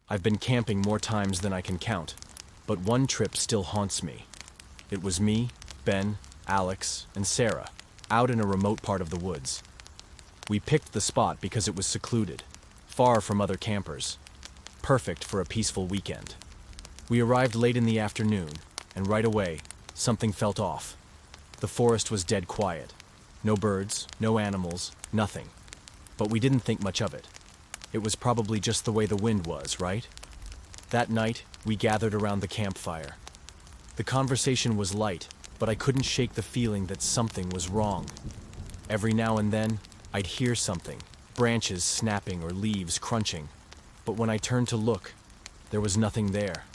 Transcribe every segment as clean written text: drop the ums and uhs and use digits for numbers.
I've been camping more times than I can count, but one trip still haunts me. It was me, Ben, Alex, and Sarah, out in a remote part of the woods. We picked the spot because it was secluded, far from other campers, perfect for a peaceful weekend. We arrived late in the afternoon, and right away, something felt off. The forest was dead quiet. No birds, no animals, nothing. But we didn't think much of it. It was probably just the way the wind was, right? That night, we gathered around the campfire. The conversation was light, but I couldn't shake the feeling that something was wrong. Every now and then, I'd hear something, branches snapping or leaves crunching. But when I turned to look, there was nothing there.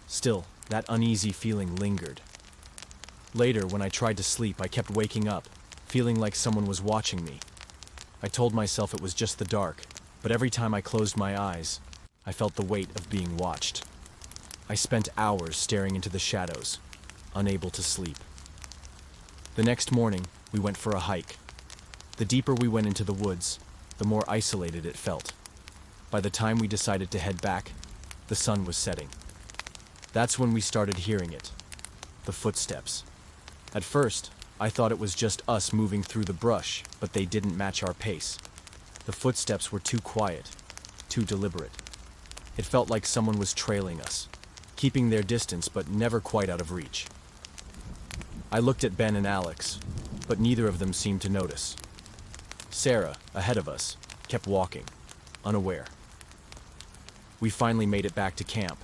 Still, that uneasy feeling lingered. Later, when I tried to sleep, I kept waking up, feeling like someone was watching me. I told myself it was just the dark, but every time I closed my eyes, I felt the weight of being watched. I spent hours staring into the shadows, unable to sleep. The next morning, we went for a hike. The deeper we went into the woods, the more isolated it felt. By the time we decided to head back, the sun was setting. That's when we started hearing it, the footsteps. At first, I thought it was just us moving through the brush, but they didn't match our pace. The footsteps were too quiet, too deliberate. It felt like someone was trailing us, keeping their distance but never quite out of reach. I looked at Ben and Alex, but neither of them seemed to notice. Sarah, ahead of us, kept walking, unaware. We finally made it back to camp,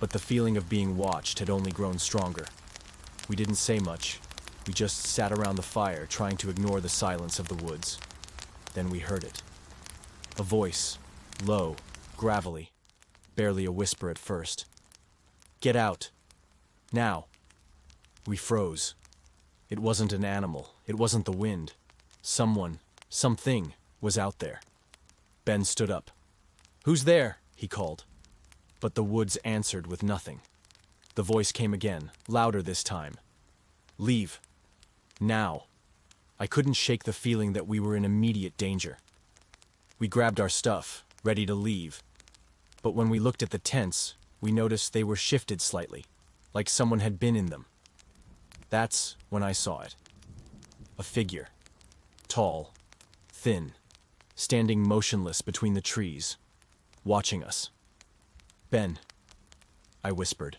but the feeling of being watched had only grown stronger. We didn't say much. We just sat around the fire trying to ignore the silence of the woods. Then we heard it. A voice, low, gravelly, barely a whisper at first. "Get out. Now." We froze. It wasn't an animal. It wasn't the wind. Someone, something, was out there. Ben stood up. "Who's there?" he called. But the woods answered with nothing. The voice came again, louder this time. "Leave. Now." I couldn't shake the feeling that we were in immediate danger. We grabbed our stuff, ready to leave. But when we looked at the tents, we noticed they were shifted slightly, like someone had been in them. That's when I saw it. A figure. Tall, thin, standing motionless between the trees, watching us. "Ben," I whispered.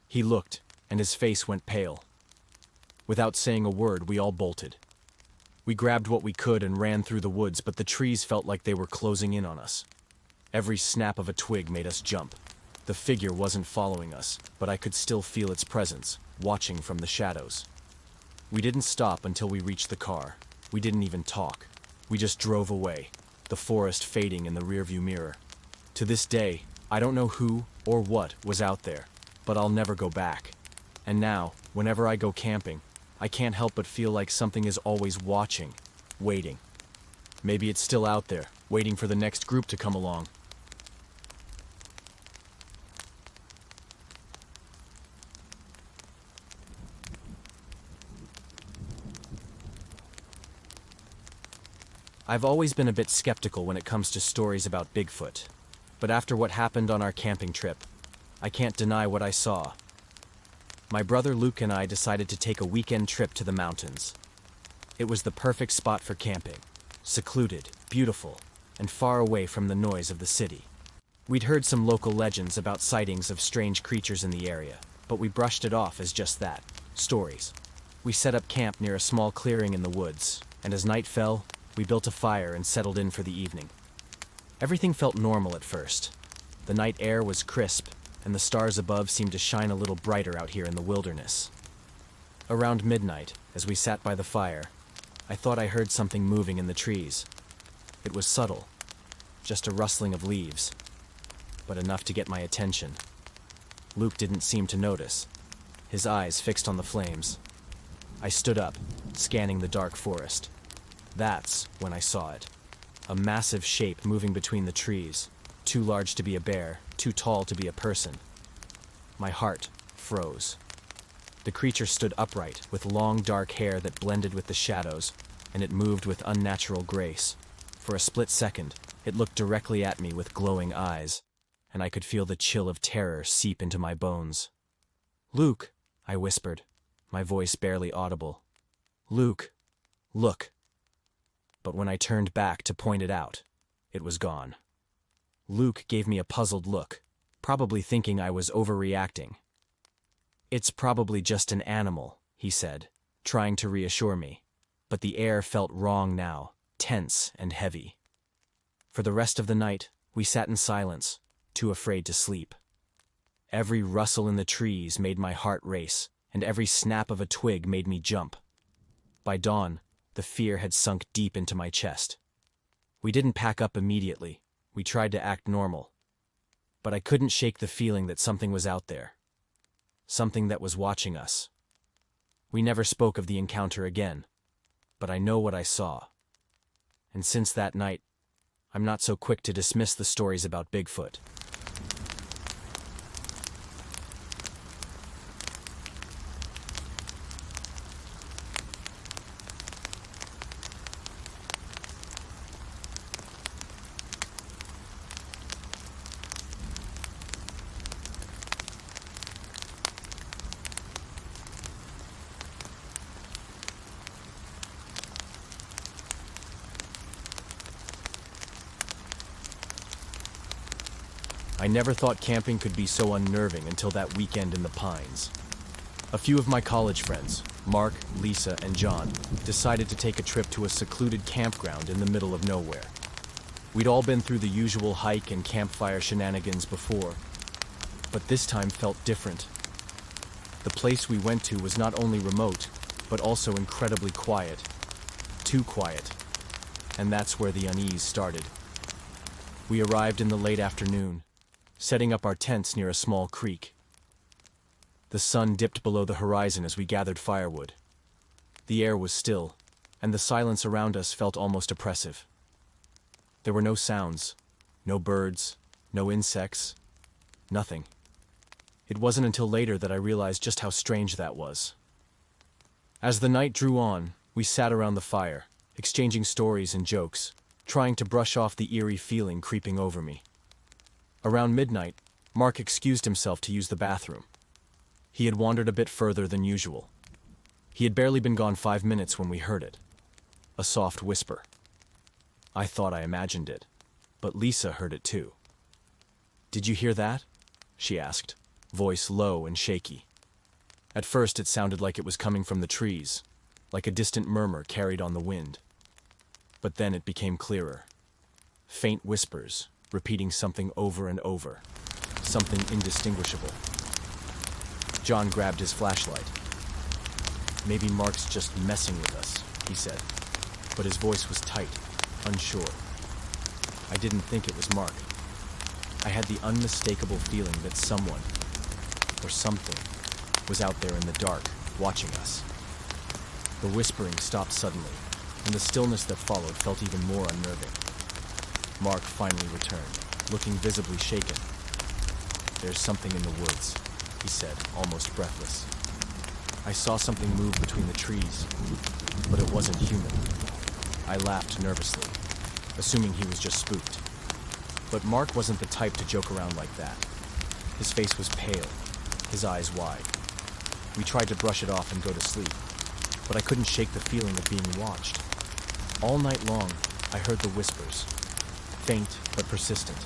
He looked, and his face went pale. Without saying a word, we all bolted. We grabbed what we could and ran through the woods, but the trees felt like they were closing in on us. Every snap of a twig made us jump. The figure wasn't following us, but I could still feel its presence, watching from the shadows. We didn't stop until we reached the car. We didn't even talk. We just drove away, the forest fading in the rearview mirror. To this day, I don't know who or what was out there, but I'll never go back. And now, whenever I go camping, I can't help but feel like something is always watching, waiting. Maybe it's still out there, waiting for the next group to come along. I've always been a bit skeptical when it comes to stories about Bigfoot, but after what happened on our camping trip, I can't deny what I saw. My brother Luke and I decided to take a weekend trip to the mountains. It was the perfect spot for camping, secluded, beautiful, and far away from the noise of the city. We'd heard some local legends about sightings of strange creatures in the area, but we brushed it off as just that, stories. We set up camp near a small clearing in the woods, and as night fell, we built a fire and settled in for the evening. Everything felt normal at first. The night air was crisp, and the stars above seemed to shine a little brighter out here in the wilderness. Around midnight, as we sat by the fire, I thought I heard something moving in the trees. It was subtle, just a rustling of leaves, but enough to get my attention. Luke didn't seem to notice, his eyes fixed on the flames. I stood up, scanning the dark forest. That's when I saw it. A massive shape moving between the trees, too large to be a bear, too tall to be a person. My heart froze. The creature stood upright, with long dark hair that blended with the shadows, and it moved with unnatural grace. For a split second, It looked directly at me with glowing eyes, and I could feel the chill of terror seep into my bones. "Luke," I whispered, my voice barely audible. "Luke, look." But when I turned back to point it out, it was gone. Luke gave me a puzzled look, probably thinking I was overreacting. "It's probably just an animal," he said, trying to reassure me, but the air felt wrong now, tense and heavy. For the rest of the night, we sat in silence, too afraid to sleep. Every rustle in the trees made my heart race, and every snap of a twig made me jump. By dawn, the fear had sunk deep into my chest. We didn't pack up immediately. We tried to act normal. But I couldn't shake the feeling that something was out there. Something that was watching us. We never spoke of the encounter again, but I know what I saw. And since that night, I'm not so quick to dismiss the stories about Bigfoot. I never thought camping could be so unnerving until that weekend in the Pines. A few of my college friends, Mark, Lisa, and John, decided to take a trip to a secluded campground in the middle of nowhere. We'd all been through the usual hike and campfire shenanigans before, but this time felt different. The place we went to was not only remote, but also incredibly quiet. Too quiet. And that's where the unease started. We arrived in the late afternoon, setting up our tents near a small creek. The sun dipped below the horizon as we gathered firewood. The air was still, and the silence around us felt almost oppressive. There were no sounds, no birds, no insects, nothing. It wasn't until later that I realized just how strange that was. As the night drew on, we sat around the fire, exchanging stories and jokes, trying to brush off the eerie feeling creeping over me. Around midnight, Mark excused himself to use the bathroom. He had wandered a bit further than usual. He had barely been gone 5 minutes when we heard it. A soft whisper. I thought I imagined it, but Lisa heard it too. "Did you hear that?" she asked, voice low and shaky. At first it sounded like it was coming from the trees, like a distant murmur carried on the wind. But then it became clearer. Faint whispers, repeating something over and over, something indistinguishable. John grabbed his flashlight. "Maybe Mark's just messing with us," he said, but his voice was tight, unsure. I didn't think it was Mark. I had the unmistakable feeling that someone, or something, was out there in the dark, watching us. The whispering stopped suddenly, and the stillness that followed felt even more unnerving. Mark finally returned, looking visibly shaken. "There's something in the woods," he said, almost breathless. "I saw something move between the trees, but it wasn't human." I laughed nervously, assuming he was just spooked. But Mark wasn't the type to joke around like that. His face was pale, his eyes wide. We tried to brush it off and go to sleep, but I couldn't shake the feeling of being watched. All night long, I heard the whispers, faint but persistent,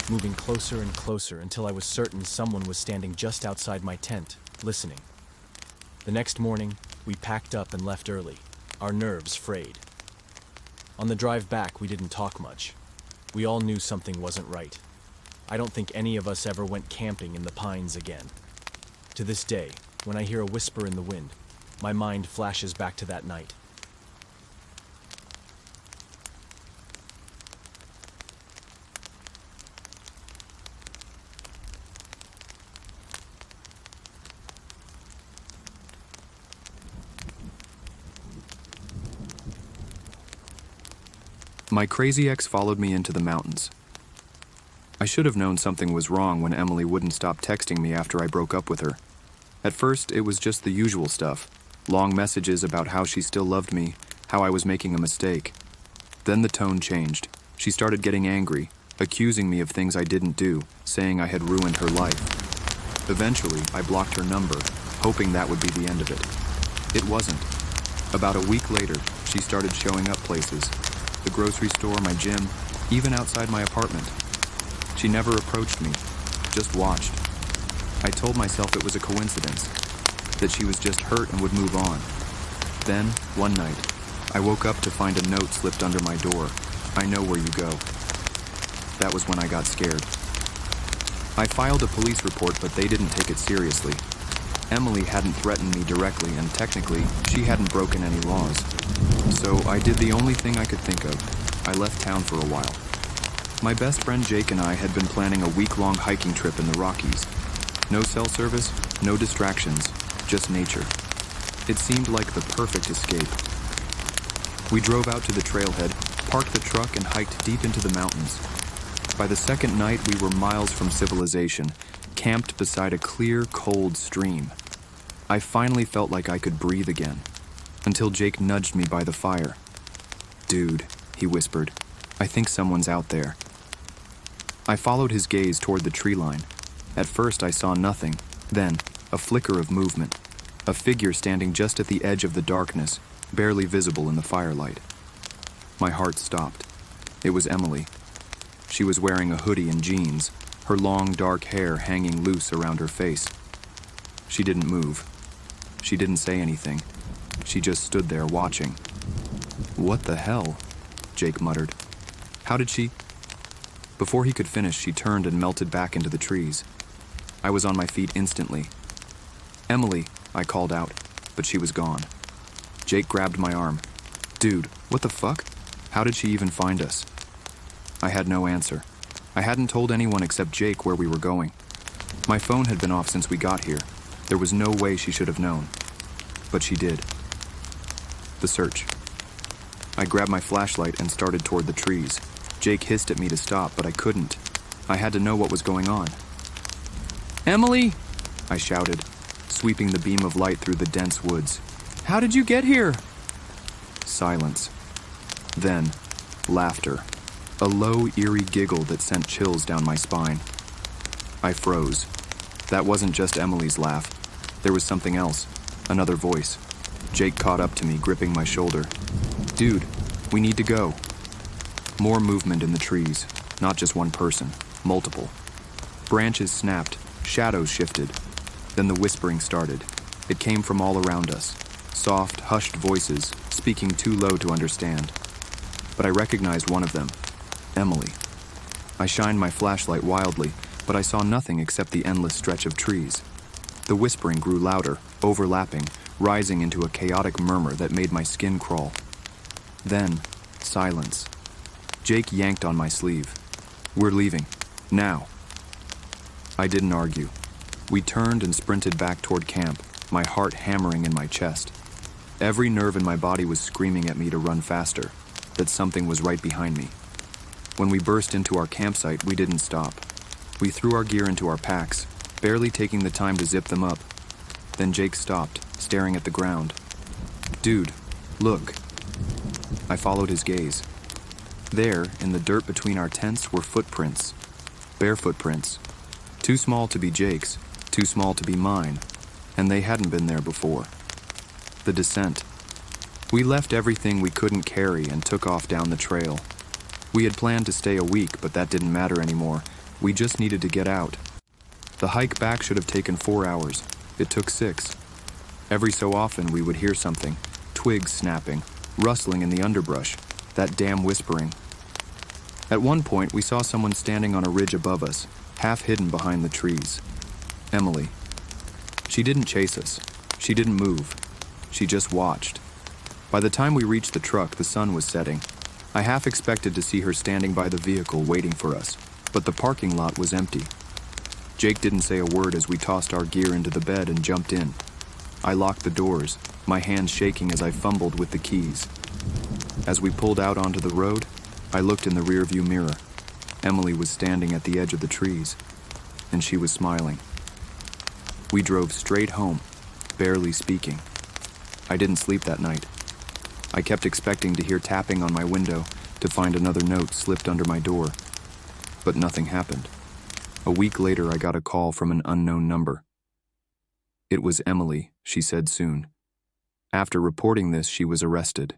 moving closer and closer until I was certain someone was standing just outside my tent, listening. The next morning, we packed up and left early, our nerves frayed. On the drive back, we didn't talk much. We all knew something wasn't right. I don't think any of us ever went camping in the Pines again. To this day, when I hear a whisper in the wind, my mind flashes back to that night. My crazy ex followed me into the mountains. I should have known something was wrong when Emily wouldn't stop texting me after I broke up with her. At first, it was just the usual stuff. Long messages about how she still loved me, how I was making a mistake. Then the tone changed. She started getting angry, accusing me of things I didn't do, saying I had ruined her life. Eventually, I blocked her number, hoping that would be the end of it. It wasn't. About a week later, she started showing up places. The grocery store, my gym, even outside my apartment. She never approached me, just watched. I told myself it was a coincidence, that she was just hurt and would move on. Then, one night, I woke up to find a note slipped under my door. I know where you go. That was when I got scared. I filed a police report, but they didn't take it seriously. Emily hadn't threatened me directly, and technically, she hadn't broken any laws. So I did the only thing I could think of. I left town for a while. My best friend Jake and I had been planning a week-long hiking trip in the Rockies. No cell service, no distractions, just nature. It seemed like the perfect escape. We drove out to the trailhead, parked the truck, and hiked deep into the mountains. By the second night, we were miles from civilization, camped beside a clear, cold stream. I finally felt like I could breathe again, until Jake nudged me by the fire. "Dude," he whispered, "I think someone's out there." I followed his gaze toward the tree line. At first, I saw nothing, then a flicker of movement, a figure standing just at the edge of the darkness, barely visible in the firelight. My heart stopped. It was Emily. She was wearing a hoodie and jeans, her long dark hair hanging loose around her face. She didn't move. She didn't say anything. She just stood there watching. "What the hell?" Jake muttered. "How did she—" Before he could finish, she turned and melted back into the trees. I was on my feet instantly. "Emily," I called out, but she was gone. Jake grabbed my arm. "Dude, what the fuck? How did she even find us?" I had no answer. I hadn't told anyone except Jake where we were going. My phone had been off since we got here. There was no way she should have known. But she did. The search. I grabbed my flashlight and started toward the trees. Jake hissed at me to stop, but I couldn't. I had to know what was going on. "Emily!" I shouted, sweeping the beam of light through the dense woods. "How did you get here?" Silence. Then, laughter. A low, eerie giggle that sent chills down my spine. I froze. That wasn't just Emily's laugh. There was something else. Another voice. Jake caught up to me, gripping my shoulder. "Dude, we need to go." More movement in the trees. Not just one person. Multiple. Branches snapped. Shadows shifted. Then the whispering started. It came from all around us. Soft, hushed voices, speaking too low to understand. But I recognized one of them. Emily. I shined my flashlight wildly, but I saw nothing except the endless stretch of trees. The whispering grew louder, overlapping, rising into a chaotic murmur that made my skin crawl. Then, silence. Jake yanked on my sleeve. "We're leaving. Now." I didn't argue. We turned and sprinted back toward camp, my heart hammering in my chest. Every nerve in my body was screaming at me to run faster, that something was right behind me. When we burst into our campsite, we didn't stop. We threw our gear into our packs, barely taking the time to zip them up. Then Jake stopped, staring at the ground. "Dude, look." I followed his gaze. There, in the dirt between our tents, were footprints. Bare footprints. Too small to be Jake's, too small to be mine, and they hadn't been there before. The descent. We left everything we couldn't carry and took off down the trail. We had planned to stay a week, but that didn't matter anymore. We just needed to get out. The hike back should have taken 4 hours. It took 6. Every so often we would hear something, twigs snapping, rustling in the underbrush, that damn whispering. At one point, we saw someone standing on a ridge above us, half hidden behind the trees. Emily. She didn't chase us. She didn't move. She just watched. By the time we reached the truck, the sun was setting. I half expected to see her standing by the vehicle waiting for us, but the parking lot was empty. Jake didn't say a word as we tossed our gear into the bed and jumped in. I locked the doors, my hands shaking as I fumbled with the keys. As we pulled out onto the road, I looked in the rearview mirror. Emily was standing at the edge of the trees, and she was smiling. We drove straight home, barely speaking. I didn't sleep that night. I kept expecting to hear tapping on my window, to find another note slipped under my door, but nothing happened. A week later, I got a call from an unknown number. It was Emily, she said soon. After reporting this, she was arrested.